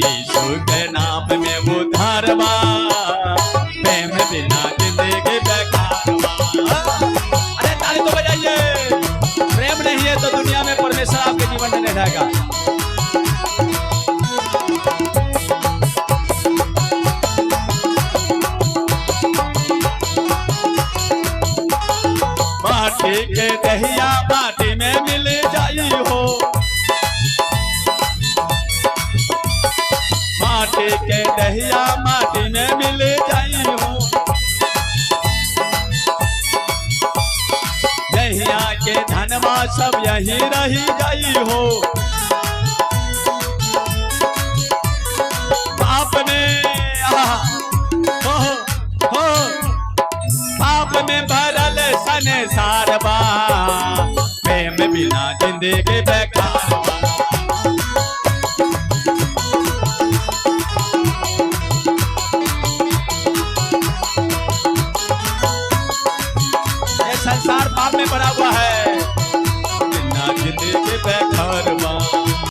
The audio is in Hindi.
यीशु के नाम में उद्धार बा, प्रेम बिना जिंदगी बेकार बा। अरे ताली तो बजाइए। प्रेम नहीं है तो दुनिया में परमेश्वर आपके जीवन में नहीं रहेगा। माटी के दहिया माटी में मिल जाई हो, माटी के दहिया माटी में मिल जाई हो, दहिया के धनमा सब यही रही जाई हो। आपने पाप में भरल संसार बा, प्रेम बिना जिंदगी बेकार।